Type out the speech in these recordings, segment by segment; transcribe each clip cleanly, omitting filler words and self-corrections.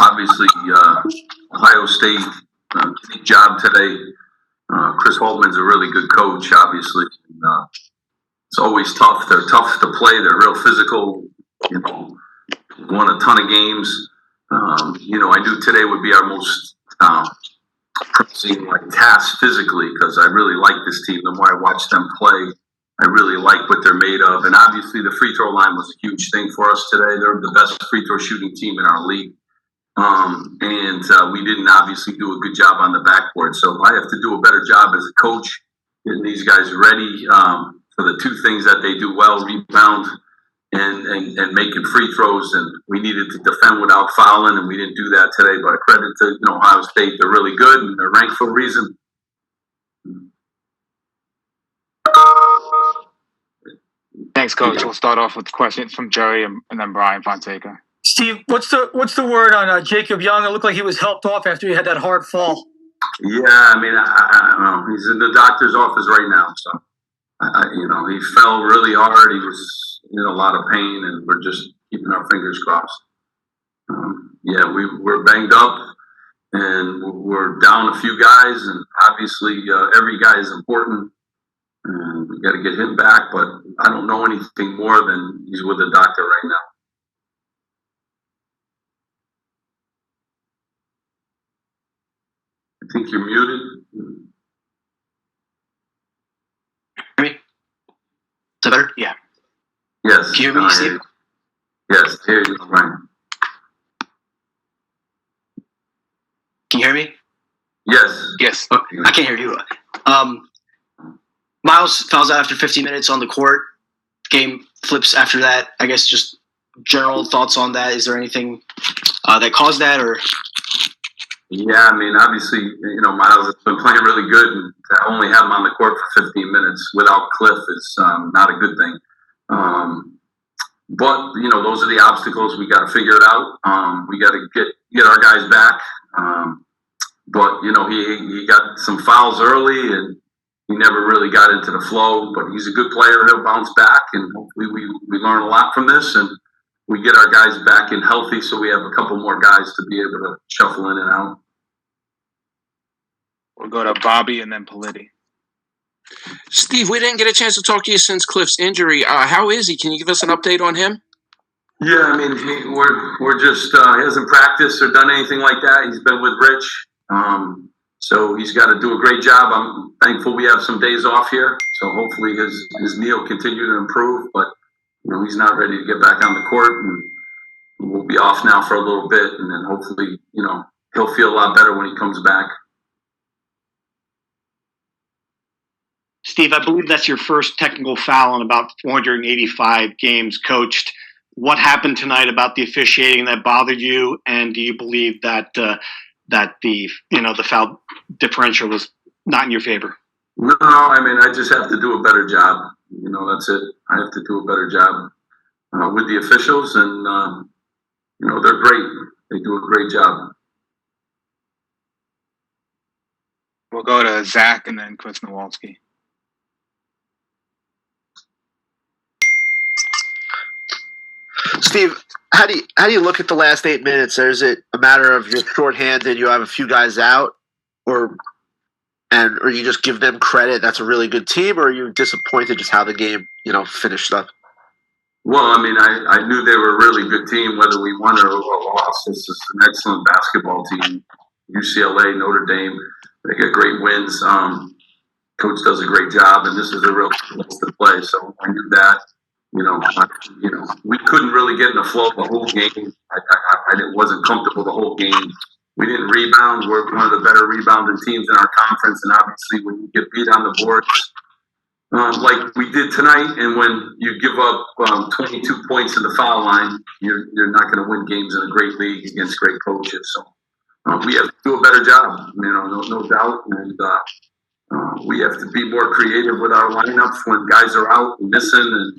Obviously, Ohio State did a job today. Chris Holtman's a really good coach, obviously. And, it's always tough. They're tough to play. They're real physical. Won a ton of games. I knew today would be our most pressing task physically because I really like this team. The more I watch them play, I really like what they're made of. And obviously, the free throw line was a huge thing for us today. They're the best free throw shooting team in our league. And we didn't obviously do a good job on the backboard. So I have to do a better job as a coach, getting these guys ready for the two things that they do well, rebound and making free throws. And we needed to defend without fouling, and we didn't do that today. But credit to Ohio State. They're really good, and they're ranked for a reason. Thanks, Coach. We'll start off with questions from Jerry and then Brian Fonseca. Steve, what's the word on Jacob Young? It looked like he was helped off after he had that hard fall. Yeah, I mean, I don't know. He's in the doctor's office right now, so he fell really hard. He was in a lot of pain, and we're just keeping our fingers crossed. We're banged up, and we're down a few guys, and obviously every guy is important. And we got to get him back, but I don't know anything more than he's with the doctor right now. I think you're muted. Hear me? Is that better? Yeah. Yes. Can you hear me, Steve? Yes, I hear you, Brian. Can you hear me? Yes. Yes. Okay. I can't hear you. Miles fouls out after 15 minutes on the court. Game flips after that. I guess just general thoughts on that. Is there anything that caused that, or? Yeah, I mean, obviously, Miles has been playing really good, and to only have him on the court for 15 minutes without Cliff is not a good thing. But those are the obstacles. We got to figure it out. We got to get our guys back. But he got some fouls early, and he never really got into the flow. But he's a good player. He'll bounce back, and hopefully we learn a lot from this, and we get our guys back in healthy, so we have a couple more guys to be able to shuffle in and out. We'll go to Bobby and then Politi. Steve, we didn't get a chance to talk to you since Cliff's injury. How is he? Can you give us an update on him? Yeah, I mean, we're just he hasn't practiced or done anything like that. He's been with Rich, so he's got to do a great job. I'm thankful we have some days off here, so hopefully his knee will continue to improve. But he's not ready to get back on the court, and we'll be off now for a little bit, and then hopefully he'll feel a lot better when he comes back. Steve, I believe that's your first technical foul in about 485 games coached. What happened tonight about the officiating that bothered you, and do you believe that the foul differential was not in your favor? No, I mean, I just have to do a better job. That's it. I have to do a better job with the officials, and they're great. They do a great job. We'll go to Zach and then Chris Nowalski. Steve, how do you look at the last 8 minutes? Is it a matter of you're shorthanded, you have a few guys out, or you just give them credit? That's a really good team, or are you disappointed just how the game finished up? Well, I mean, I knew they were a really good team, whether we won or lost. This is an excellent basketball team. UCLA, Notre Dame, they get great wins. Coach does a great job, and this is a real place to play. So I knew that. We couldn't really get in the flow the whole game. I wasn't comfortable the whole game. We didn't rebound. We're one of the better rebounding teams in our conference, and obviously when you get beat on the boards like we did tonight, and when you give up 22 points in the foul line, you're not going to win games in a great league against great coaches. So we have to do a better job, no doubt, and we have to be more creative with our lineups when guys are out and missing, and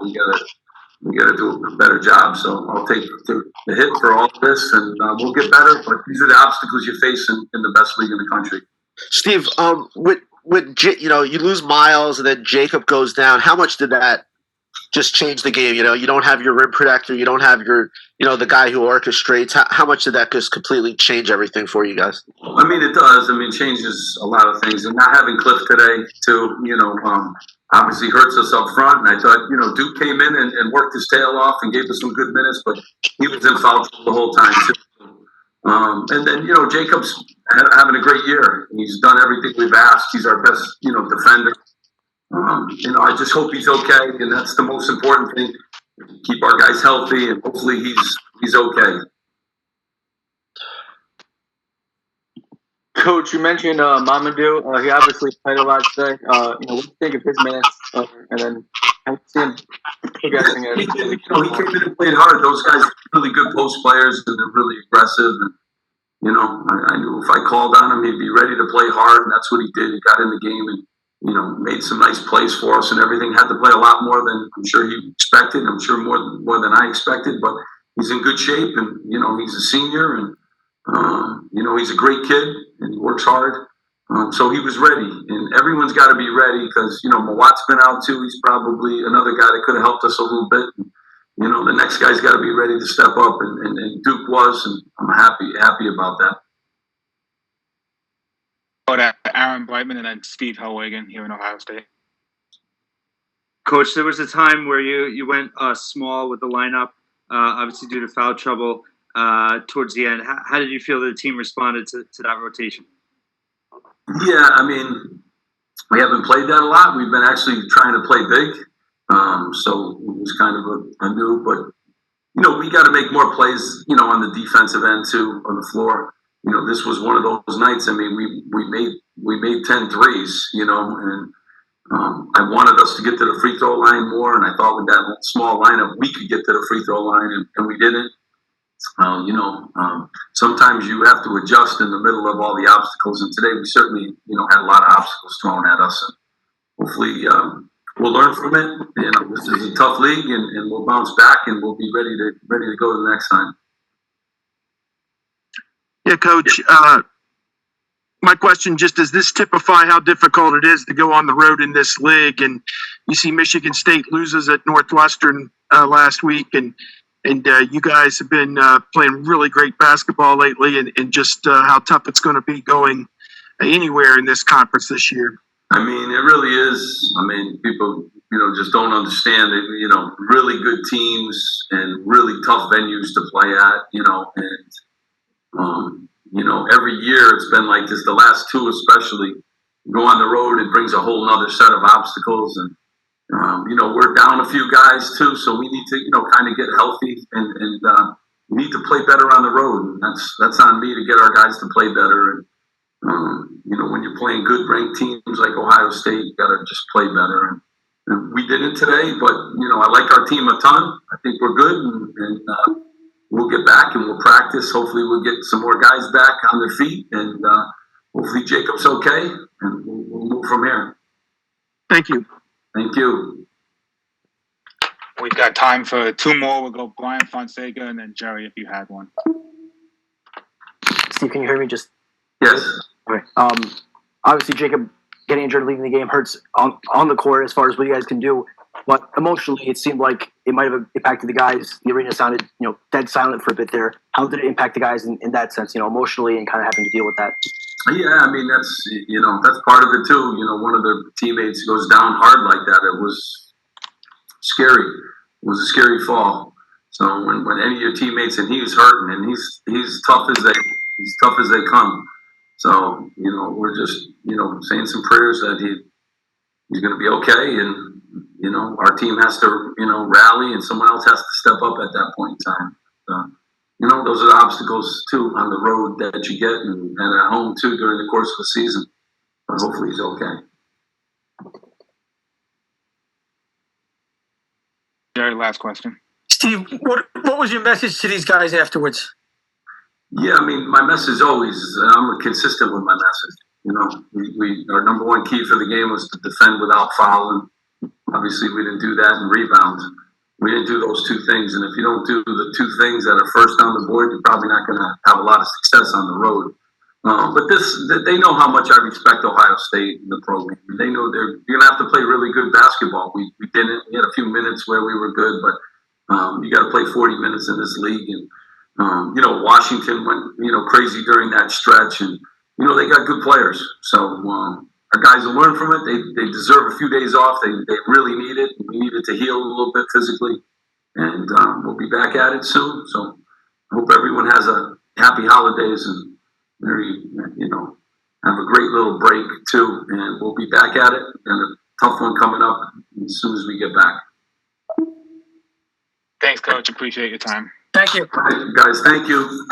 we gotta do a better job. So I'll take the hit for all this, and we'll get better. But these are the obstacles you face in the best league in the country. Steve, when you lose Miles and then Jacob goes down, how much did that just change the game? You don't have your rim protector, you don't have your the guy who orchestrates. How much did that just completely change everything for you guys? I mean, it does. I mean, it changes a lot of things. And not having Cliff today, too, obviously hurts us up front. And I thought, Duke came in and worked his tail off and gave us some good minutes, but he was in foul trouble the whole time, too. And then, Jacob's having a great year. He's done everything we've asked. He's our best, defender. I just hope he's okay, and that's the most important thing. Keep our guys healthy, and hopefully he's okay. Coach, you mentioned Mamadou. He obviously played a lot today. What do you think of his minutes? And then I see him progressing. He came in and played hard. Those guys are really good post players, and they're really aggressive. And I knew if I called on him, he'd be ready to play hard, and that's what he did. He got in the game and made some nice plays for us and everything. Had to play a lot more than I'm sure he expected. I'm sure more than I expected, but he's in good shape, and he's a senior, and he's a great kid, and he works hard. So he was ready, and everyone's got to be ready because Mawat's been out too. He's probably another guy that could have helped us a little bit. And, the next guy's got to be ready to step up, and Duke was, and I'm happy about that. Aaron Brightman and then Steve Hellwagen here in Ohio State. Coach, there was a time where you went small with the lineup, obviously due to foul trouble towards the end. How did you feel that the team responded to that rotation? Yeah, I mean, we haven't played that a lot. We've been actually trying to play big. So it was kind of a new, but, we got to make more plays, on the defensive end too, on the floor. This was one of those nights. I mean, we made 10 threes, and I wanted us to get to the free throw line more, and I thought with that small lineup, we could get to the free throw line, and we didn't. Sometimes you have to adjust in the middle of all the obstacles, and today we certainly, had a lot of obstacles thrown at us, and hopefully we'll learn from it. This is a tough league, and we'll bounce back, and we'll be ready to go the next time. Yeah, Coach. My question just does this typify how difficult it is to go on the road in this league? And you see Michigan State loses at Northwestern last week, and you guys have been playing really great basketball lately, and just how tough it's going to be going anywhere in this conference this year. I mean, it really is. I mean, people, just don't understand that, really good teams and really tough venues to play at, every year it's been like this, the last two especially. You go on the road, it brings a whole nother set of obstacles. And, we're down a few guys too, so we need to, kind of get healthy and we need to play better on the road. And that's on me to get our guys to play better. And, when you're playing good ranked teams like Ohio State, you got to just play better. And we did it today, but, I like our team a ton. I think we're good, and we'll get back and we'll practice. Hopefully we'll get some more guys back on their feet, and hopefully Jacob's okay, and we'll move from here. Thank you. Thank you. We've got time for two more. We'll go Brian Fonseca and then Jerry if you had one. Steve, can you hear me? Yes. Okay. Obviously, Jacob getting injured leaving the game hurts on the court as far as what you guys can do. But emotionally, it seemed like it might have impacted the guys. The arena sounded, dead silent for a bit there. How did it impact the guys in that sense, emotionally and kind of having to deal with that? Yeah, I mean, that's part of it too. One of their teammates goes down hard like that. It was scary. It was a scary fall. So when any of your teammates, and he was hurting, and he's tough as they come. So, we're just, saying some prayers that he's going to be okay. And, our team has to, rally, and someone else has to step up at that point in time. Those are the obstacles too on the road that you get, and at home too during the course of the season. But hopefully he's okay. Jerry, last question. Steve, what was your message to these guys afterwards? Yeah, I mean, my message always, I'm consistent with my message. We our number one key for the game was to defend without fouling. Obviously, we didn't do that and rebound. We didn't do those two things. And if you don't do the two things that are first on the board, you're probably not going to have a lot of success on the road. But they know how much I respect Ohio State and the program. They know you're going to have to play really good basketball. We didn't. We had a few minutes where we were good, but you got to play 40 minutes in this league. And Washington went crazy during that stretch, and they got good players. So our guys will learn from it. They deserve a few days off. They really need it. We needed to heal a little bit physically, and we'll be back at it soon. So I hope everyone has a happy holidays and very, have a great little break too, and we'll be back at it. And a tough one coming up as soon as we get back. Thanks, Coach. Appreciate your time. Thank you. All right, guys, thank you.